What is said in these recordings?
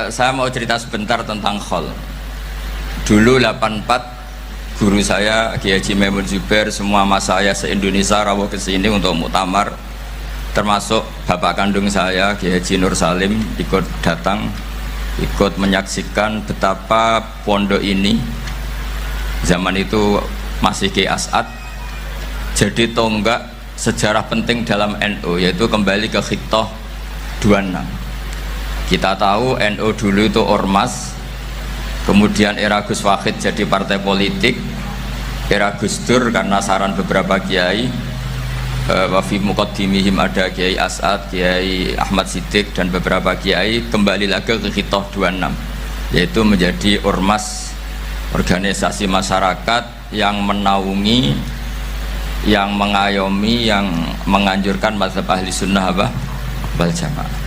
saya mau cerita sebentar tentang khol. Dulu 84 guru saya Kiai Haji Maimun Zubair, semua mas saya se-Indonesia rawuh ke sini untuk muktamar, termasuk bapak kandung saya Kiai Haji Nur Salim ikut datang, ikut menyaksikan betapa pondok ini zaman itu masih Kiai As'ad jadi tonggak sejarah penting dalam NU, yaitu kembali ke Khittah 26. Kita tahu NU dulu itu ormas, kemudian era Gus Wahid jadi partai politik, era Gus Dur karena saran beberapa kiai, wafi muqaddimihim ada Kiai As'ad, Kiai Ahmad Siddiq dan beberapa kiai, kembali lagi ke Khittah 26, yaitu menjadi ormas, organisasi masyarakat yang menaungi, yang mengayomi, yang menganjurkan mazhab ahli sunnah wal jamaah.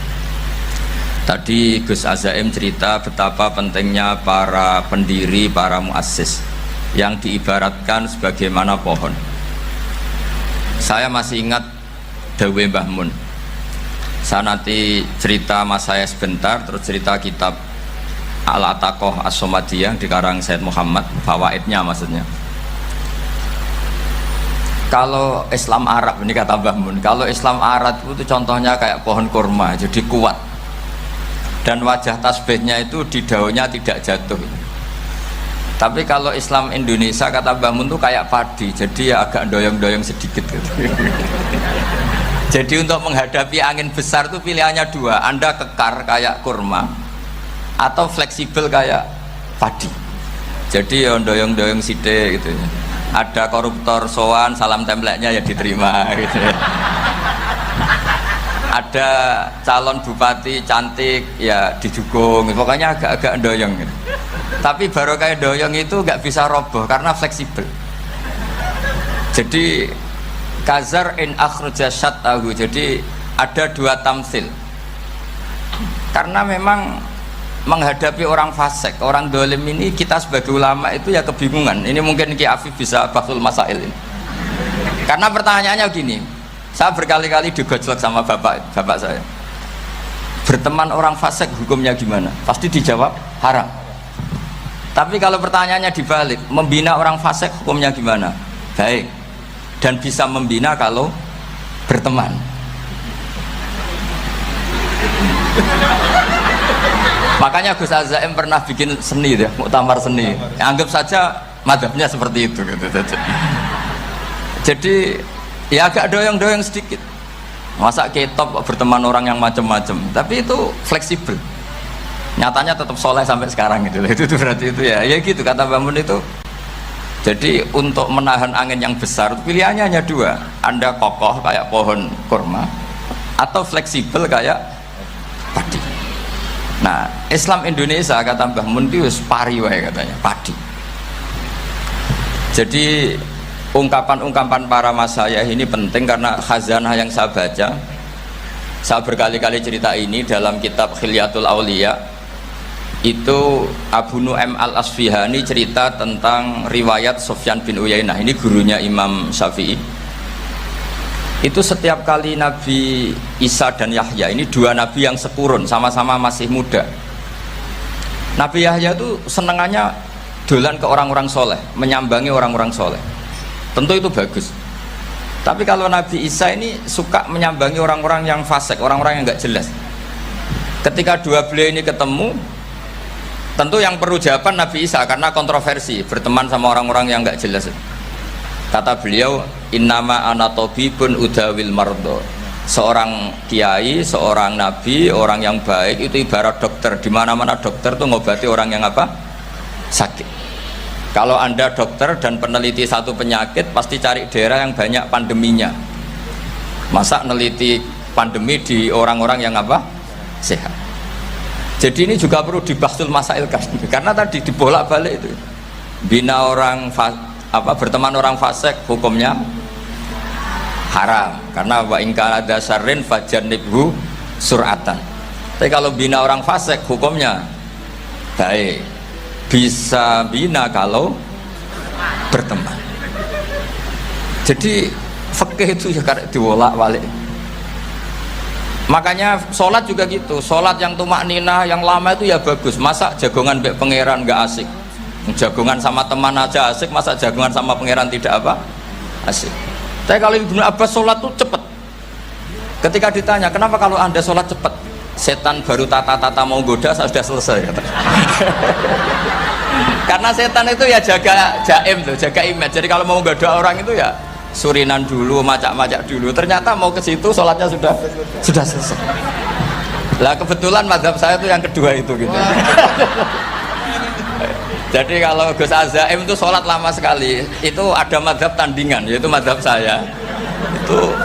Tadi Gus Azaim cerita betapa pentingnya para pendiri, para muassis yang diibaratkan sebagaimana pohon. Saya masih ingat Dawe Mbah Mun. Saya nanti cerita mas saya sebentar, terus cerita kitab Al-Ataqoh As-Somadiyah dikarang Said Muhammad, fawaidnya maksudnya. Kalau Islam Arab, ini kata Mbah Mun, kalau Islam Arab itu contohnya kayak pohon kurma, jadi kuat, dan wajah tasbihnya itu di daunnya tidak jatuh. Tapi kalau Islam Indonesia kata Mbah Mun itu kayak padi, jadi ya agak doyong-doyong sedikit gitu. Jadi untuk menghadapi angin besar itu pilihannya dua, Anda kekar kayak kurma atau fleksibel kayak padi. Jadi ya doyong-doyong sithik gitu ya. Ada koruptor sowan, salam templeknya ya diterima gitu ya. Ada calon bupati cantik ya didukung, pokoknya agak-agak doyong gitu. Tapi baru kayak doyong itu nggak bisa roboh karena fleksibel. Jadi kazar in akhraja syatahu, jadi ada dua tamsil. Karena memang menghadapi orang fasik, orang dolim ini, kita sebagai ulama itu ya kebingungan. Ini mungkin Ki Afif bisa bahsul masail ini. Karena pertanyaannya gini, saya berkali-kali digojlok sama bapak saya. Berteman orang fasik hukumnya gimana? Pasti dijawab haram. Tapi kalau pertanyaannya dibalik, membina orang fasik hukumnya gimana? Baik. Dan bisa membina kalau berteman. Makanya Gus Azaim pernah bikin seni deh, muktamar seni. Anggap saja madhabnya seperti itu gitu. Jadi ya agak doyong-doyong sedikit. Masa ketop berteman orang yang macam-macam, tapi itu fleksibel. Nyatanya tetap soleh sampai sekarang gitu. Itu berarti itu ya gitu kata Bamun itu. Jadi untuk menahan angin yang besar pilihannya hanya dua. Anda kokoh kayak pohon kurma atau fleksibel kayak padi. Nah, Islam Indonesia kata Mbah Mun itu pari wae katanya, padi. Jadi ungkapan-ungkapan para mas saya ini penting karena khazanah yang saya baca. Saya berkali-kali cerita ini dalam kitab Khilyatul Auliya. Itu Abu Nu'aim Al-Asfihani cerita tentang riwayat Sufyan bin Uyainah. Ini gurunya Imam Syafi'i. Itu setiap kali Nabi Isa dan Yahya, ini dua nabi yang sekurun, sama-sama masih muda. Nabi Yahya itu senengannya dolan ke orang-orang soleh, menyambangi orang-orang soleh. Tentu itu bagus. Tapi kalau Nabi Isa ini suka menyambangi orang-orang yang fasik, orang-orang yang nggak jelas. Ketika dua beliau ini ketemu, tentu yang perlu jawaban Nabi Isa karena kontroversi, berteman sama orang-orang yang nggak jelas. Kata beliau, innama ana tabibun udawil mardo. Seorang kiai, seorang nabi, orang yang baik itu ibarat dokter. Di mana-mana dokter tuh ngobati orang yang apa? Sakit. Kalau Anda dokter dan peneliti satu penyakit, pasti cari daerah yang banyak pandeminya. Masa neliti pandemi di orang-orang yang apa? Sehat. Jadi ini juga perlu dibahsul masailkan karena tadi dibolak-balik itu. Bina orang berteman orang fasik hukumnya haram karena wa in kana dasarrin fajannibhu sur'atan. Tapi kalau bina orang fasik hukumnya baik, bisa bina kalau berteman. Jadi fikih itu ya karek diwolak-walik. Makanya sholat juga gitu, sholat yang tumak nina yang lama itu ya bagus. Masa jagongan mbek pangeran nggak asik, jagongan sama teman aja asik, masa jagongan sama pangeran tidak apa asik. Tapi kalau Ibnu Abbas sholat tuh cepet. Ketika ditanya kenapa kalau anda sholat cepet, setan baru tata-tata mau goda saya sudah selesai kata. Karena setan itu ya jaga jaim tuh, jaga image. Jadi kalau mau goda orang itu ya surinan dulu, macak-macak dulu. Ternyata mau ke situ sholatnya sudah selesai. Lah kebetulan mazhab saya itu yang kedua itu gitu. Jadi kalau Gus Azaim itu sholat lama sekali. Itu ada mazhab tandingan, yaitu mazhab saya. Itu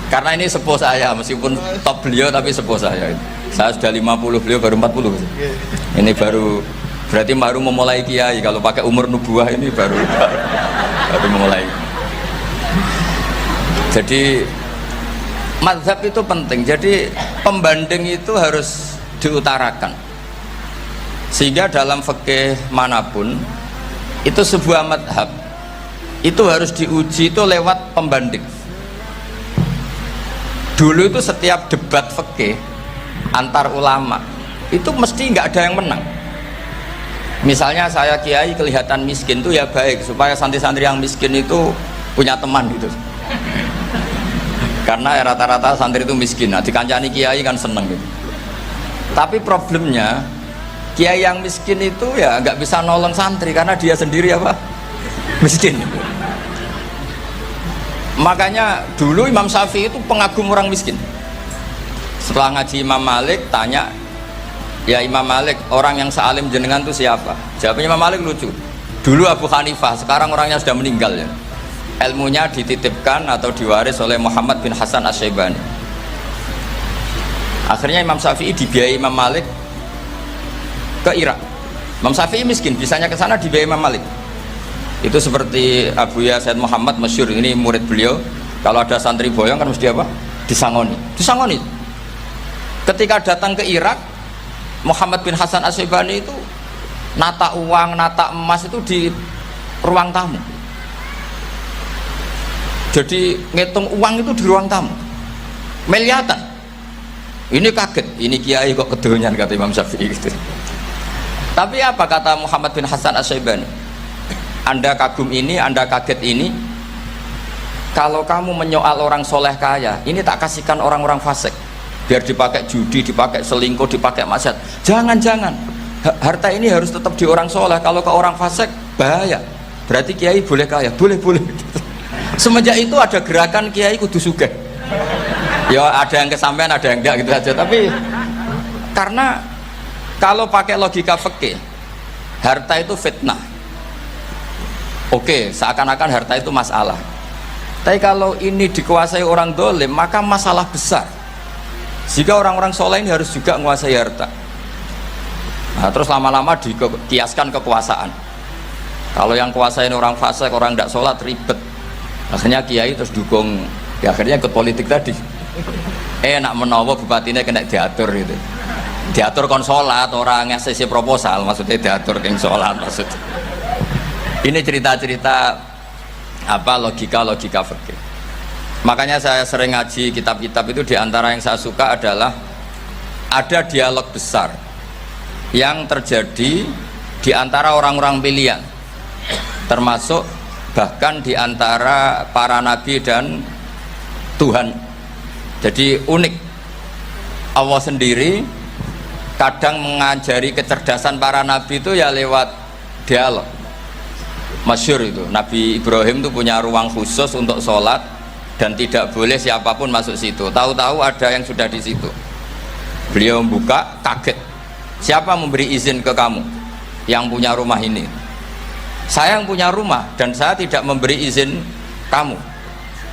karena ini sepuh saya, meskipun top beliau tapi sepuh saya. Saya sudah 50, beliau baru 40. Ini berarti baru memulai kiai. Kalau pakai umur nubuah ini baru memulai. Jadi mazhab itu penting. Jadi pembanding itu harus diutarakan. Sehingga dalam fikih manapun itu sebuah mazhab itu harus diuji itu lewat pembanding. Dulu itu setiap debat fikih antar ulama itu mesti nggak ada yang menang. Misalnya saya kiai kelihatan miskin tuh ya baik supaya santri-santri yang miskin itu punya teman gitu. Karena rata-rata santri itu miskin, nah dikancani kiai kan seneng gitu. Tapi problemnya kiai yang miskin itu ya nggak bisa nolong santri karena dia sendiri apa miskin. Makanya dulu Imam Syafi'i itu pengagum orang miskin. Setelah ngaji Imam Malik tanya, ya Imam Malik orang yang sealim jenengan itu siapa? Jawabnya Imam Malik lucu. Dulu Abu Hanifah, sekarang orangnya sudah meninggal ya. Ilmunya dititipkan atau diwaris oleh Muhammad bin Hasan Asy-Syaibani. Akhirnya Imam Syafi'i dibiayai Imam Malik ke Irak. Imam Syafi'i miskin, bisanya ke sana dibiayai Imam Malik. Itu seperti Abuya Said Muhammad masyhur, ini murid beliau. Kalau ada santri boyong kan mesti apa? Disangoni. Ketika datang ke Irak, Muhammad bin Hasan Asy-Syaibani itu nata uang, nata emas itu di ruang tamu. Jadi ngitung uang itu di ruang tamu miliatan. Ini kaget, ini kiai kok kedonyan kata Imam Syafi'i gitu. Tapi apa kata Muhammad bin Hasan Asy-Syaibani? Anda kagum ini, Anda kaget ini. Kalau kamu menyoal orang soleh kaya, ini tak kasihkan orang-orang fasik biar dipakai judi, dipakai selingkuh, dipakai maksiat. Jangan harta ini harus tetap di orang soleh. Kalau ke orang fasik bahaya. Berarti kiai boleh kaya, boleh. Semenjak itu ada gerakan kiai kudu sugih. Ya ada yang kesampaian, ada yang enggak gitu aja. Tapi karena kalau pakai logika fikih, harta itu fitnah. Oke, seakan-akan harta itu masalah. Tapi kalau ini dikuasai orang dolim, maka masalah besar. Jika orang-orang soleh ini harus juga menguasai harta. Nah, terus lama-lama dikiaskan kekuasaan. Kalau yang kuasain orang fasik, orang tidak sholat ribet. Akhirnya kiai terus dukung, ya akhirnya ikut politik tadi. Nak menawa bupatinya kena diatur gitu. Diatur kon sholat, orang ngasih proposal, maksudnya diatur keng sholat maksudnya. Ini cerita-cerita apa logika fikih. Makanya saya sering ngaji kitab-kitab itu, diantara yang saya suka adalah ada dialog besar yang terjadi di antara orang-orang pilihan, termasuk bahkan di antara para nabi dan Tuhan. Jadi unik, Allah sendiri kadang mengajari kecerdasan para nabi itu ya lewat dialog. Masyhur itu, Nabi Ibrahim itu punya ruang khusus untuk sholat dan tidak boleh siapapun masuk situ. Tahu-tahu ada yang sudah di situ. Beliau membuka, kaget. Siapa memberi izin ke kamu yang punya rumah ini? Saya yang punya rumah dan saya tidak memberi izin kamu.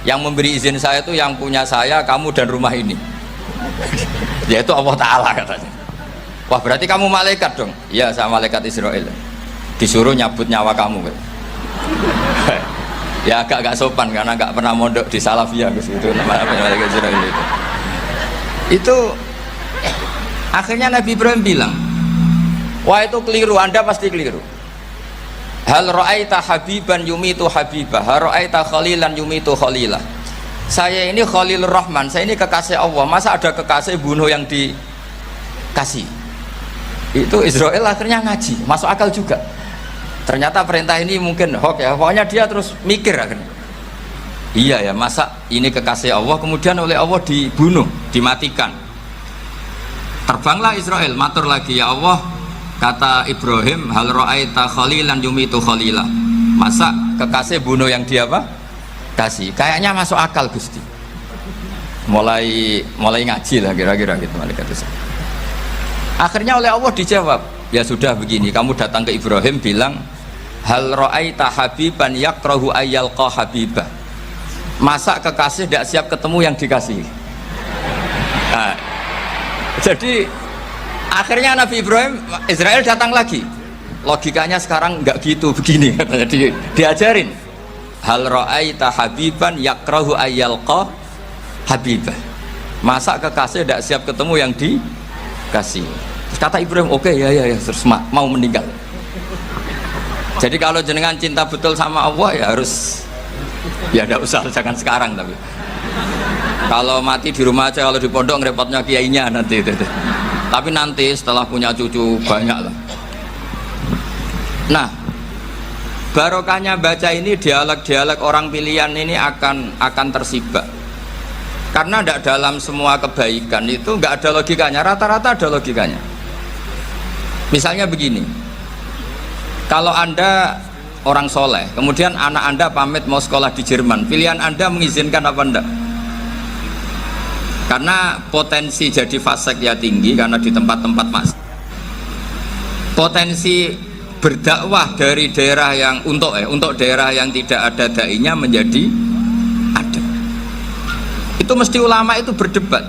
Yang memberi izin saya itu yang punya saya, kamu dan rumah ini. Yaitu Allah Ta'ala katanya. Wah berarti kamu malaikat dong? Iya, saya malaikat Israel. Disuruh nyabut nyawa kamu. Ya agak sopan karena nggak pernah mondok di Salafiyah gitu. Namanya malaikat Israel itu. Itu akhirnya Nabi Ibrahim bilang, wah itu keliru, Anda pasti keliru. Hal ra'aita habiban yumitu habibah, hal ra'aita khalilan yumitu khalilah. saya ini Khalilur Rahman, saya ini kekasih Allah, masa ada kekasih bunuh yang dikasih? Itu Israel akhirnya ngaji, masuk akal juga. Ternyata perintah ini mungkin hoax ya, pokoknya dia terus mikir akhirnya. Iya ya, masa ini kekasih Allah kemudian oleh Allah dibunuh, dimatikan. Terbanglah Israel, matur lagi, ya Allah, kata Ibrahim, hal ra'aita khalilan yumitu khalila. Masa kekasih bunuh yang dia apa? Kasih. Kayaknya masuk akal Gusti. Mulai ngaji lah kira-kira gitu malaikat itu. Akhirnya oleh Allah dijawab, ya sudah begini, kamu datang ke Ibrahim bilang, hal ra'aita habiban yakrahu ayyalqa habibah. Masa kekasih tidak siap ketemu yang dikasih. Nah, jadi akhirnya Nabi Ibrahim, Israel datang lagi. Logikanya sekarang nggak gitu, begini katanya, diajarin. Hal ra'aita habiban yakrahu ayyalqa habibah. Masa kekasih tidak siap ketemu yang dikasih. Terus kata Ibrahim, oke, ya terus mau meninggal. Jadi kalau jenengan cinta betul sama Allah ya harus, ya tidak usah, jangan sekarang, tapi kalau mati di rumah aja, kalau di pondok ngerepotnya kiainya nanti. Tapi nanti setelah punya cucu banyak lah. Nah, barokahnya baca ini, dialog-dialog orang pilihan ini akan tersibak. Karena tidak dalam semua kebaikan itu nggak ada logikanya, rata-rata ada logikanya. Misalnya begini, kalau Anda orang soleh, kemudian anak Anda pamit mau sekolah di Jerman, pilihan Anda mengizinkan apa enggak? Karena potensi jadi fasik ya tinggi, karena di tempat-tempat potensi berdakwah dari daerah yang untuk daerah yang tidak ada dai-nya menjadi ada. Itu mesti ulama itu berdebat.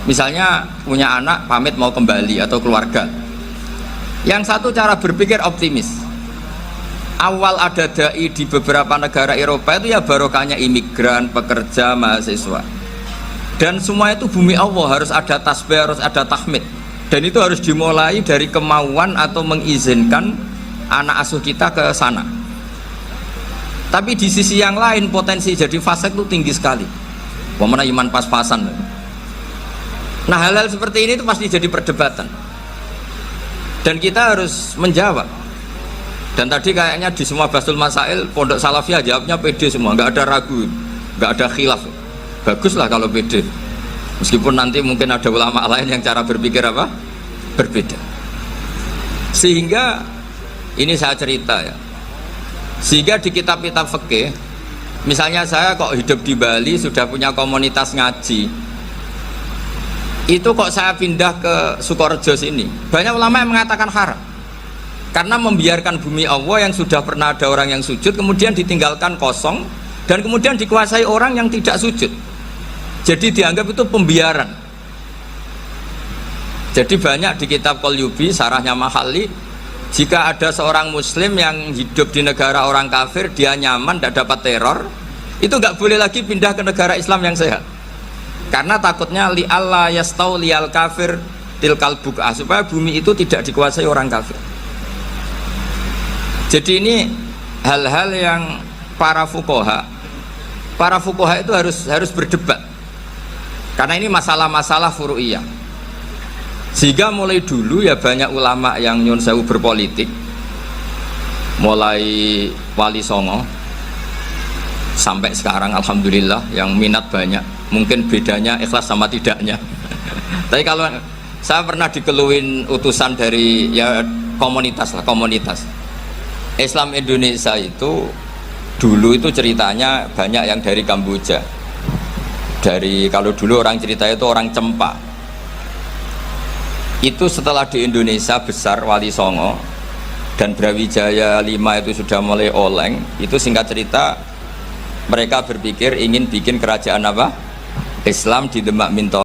Misalnya punya anak pamit mau kembali atau keluarga, yang satu cara berpikir optimis. Awal ada dai di beberapa negara Eropa itu ya barokahnya imigran, pekerja, mahasiswa. Dan semua itu bumi Allah, harus ada tasbih, harus ada tahmid. Dan itu harus dimulai dari kemauan atau mengizinkan anak asuh kita ke sana. Tapi di sisi yang lain potensi jadi fasik itu tinggi sekali. Pemana iman pas-pasan. Nah, hal-hal seperti ini itu pasti jadi perdebatan. Dan kita harus menjawab. Dan tadi kayaknya di semua Basul Masail Pondok Salafiyah jawabnya pede semua, nggak ada ragu, nggak ada khilaf. Baguslah kalau pede, meskipun nanti mungkin ada ulama lain yang cara berpikir apa? Berbeda. Sehingga ini saya cerita ya, sehingga di kitab-kitab fikih, misalnya saya kok hidup di Bali sudah punya komunitas ngaji, itu kok saya pindah ke Sukorejo sini, banyak ulama yang mengatakan haram. Karena membiarkan bumi Allah yang sudah pernah ada orang yang sujud kemudian ditinggalkan kosong dan kemudian dikuasai orang yang tidak sujud. Jadi dianggap itu pembiaran. Jadi banyak di kitab Qalyubi, sarahnya Mahalli, jika ada seorang muslim yang hidup di negara orang kafir, dia nyaman, tidak dapat teror, itu nggak boleh lagi pindah ke negara Islam yang sehat. Karena takutnya li alla yastauliyal kafir tilkal buk'ah, supaya bumi itu tidak dikuasai orang kafir. Jadi ini hal-hal yang para fuqaha itu harus berdebat. Karena ini masalah-masalah furu'iyah. Sehingga mulai dulu ya banyak ulama yang nyun sewu berpolitik, mulai Wali Songo sampai sekarang alhamdulillah yang minat banyak. Mungkin bedanya ikhlas sama tidaknya. Tapi kalau saya pernah dikeluhin utusan dari ya komunitas Islam Indonesia itu dulu itu ceritanya banyak yang dari Kamboja. Dari kalau dulu orang cerita itu orang Cempa. Itu setelah di Indonesia besar Wali Songo dan Brawijaya 5 itu sudah mulai oleng, itu singkat cerita mereka berpikir ingin bikin kerajaan apa? Islam di Demak Minto.